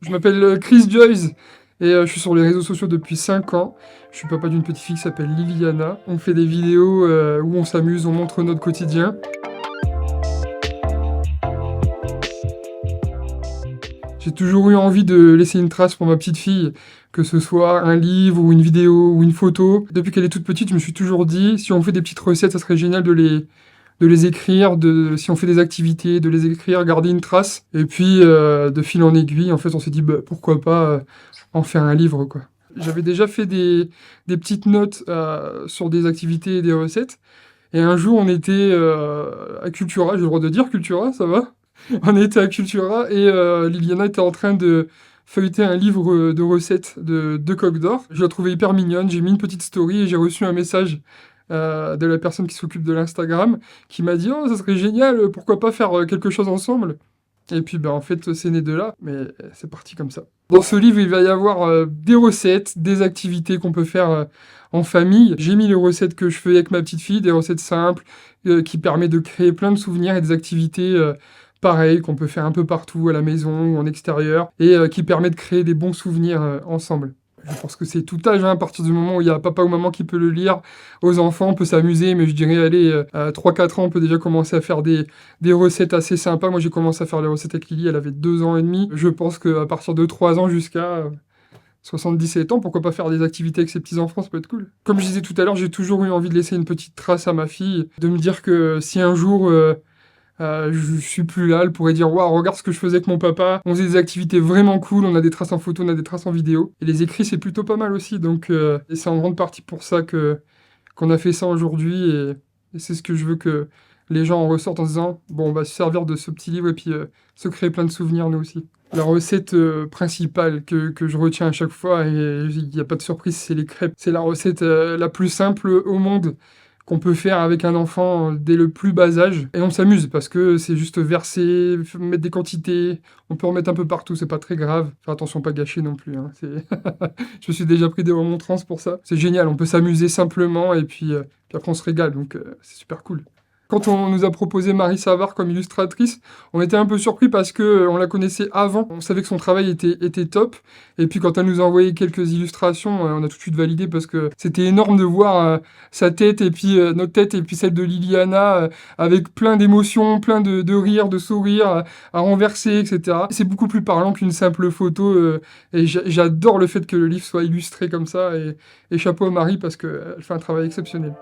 Je m'appelle Chris Joyce et je suis sur les réseaux sociaux depuis 5 ans. Je suis papa d'une petite fille qui s'appelle Liliana. On fait des vidéos où on s'amuse, on montre notre quotidien. J'ai toujours eu envie de laisser une trace pour ma petite fille, que ce soit un livre ou une vidéo ou une photo. Depuis qu'elle est toute petite, je me suis toujours dit, si on fait des petites recettes, ça serait génial de les écrire, si on fait des activités, de les écrire, garder une trace. Et puis, de fil en aiguille, en fait, on s'est dit, bah, pourquoi pas en faire un livre, quoi. J'avais déjà fait des petites notes sur des activités et des recettes. Et un jour, on était à Cultura, j'ai le droit de dire Cultura, ça va? On était à Cultura et Liliana était en train de feuilleter un livre de recettes de deux coques d'or. Je la trouvais hyper mignonne, j'ai mis une petite story et j'ai reçu un message de la personne qui s'occupe de l'Instagram qui m'a dit: «Oh, ça serait génial, pourquoi pas faire quelque chose ensemble?» Et puis, en fait, c'est né de là, mais c'est parti comme ça. Dans ce livre, il va y avoir des recettes, des activités qu'on peut faire en famille. J'ai mis les recettes que je fais avec ma petite fille, des recettes simples, qui permettent de créer plein de souvenirs et des activités pareilles qu'on peut faire un peu partout, à la maison ou en extérieur, et qui permettent de créer des bons souvenirs ensemble. Je pense que c'est tout âge, hein, à partir du moment où il y a papa ou maman qui peut le lire. Aux enfants, on peut s'amuser, mais je dirais, allez, à 3-4 ans, on peut déjà commencer à faire des recettes assez sympas. Moi, j'ai commencé à faire les recettes avec Lily, elle avait 2 ans et demi. Je pense qu'à partir de 3 ans jusqu'à 77 ans, pourquoi pas faire des activités avec ses petits-enfants, ça peut être cool. Comme je disais tout à l'heure, j'ai toujours eu envie de laisser une petite trace à ma fille, de me dire que si un jour je suis plus là, elle pourrait dire: «Waouh, regarde ce que je faisais avec mon papa, on faisait des activités vraiment cool, on a des traces en photo, on a des traces en vidéo». Et les écrits, c'est plutôt pas mal aussi, donc et c'est en grande partie pour ça qu'on a fait ça aujourd'hui, et c'est ce que je veux que les gens en ressortent en se disant: «Bon, on va se servir de ce petit livre et puis se créer plein de souvenirs, nous aussi». La recette principale que je retiens à chaque fois, et il y a pas de surprise, c'est les crêpes. C'est la recette la plus simple au monde qu'on peut faire avec un enfant dès le plus bas âge, et on s'amuse parce que c'est juste verser, mettre des quantités, on peut en mettre un peu partout, c'est pas très grave. Faire attention, pas gâcher non plus, hein, c'est je me suis déjà pris des remontrances pour ça. C'est génial, on peut s'amuser simplement et puis après on se régale, donc c'est super cool. Quand on nous a proposé Marie Savard comme illustratrice, on était un peu surpris parce qu'on la connaissait avant. On savait que son travail était top, et puis quand elle nous a envoyé quelques illustrations, on a tout de suite validé parce que c'était énorme de voir sa tête et puis notre tête et puis celle de Liliana avec plein d'émotions, plein de rires, de sourires à renverser, et cetera. C'est beaucoup plus parlant qu'une simple photo, et j'adore le fait que le livre soit illustré comme ça, et chapeau à Marie parce qu'elle fait un travail exceptionnel.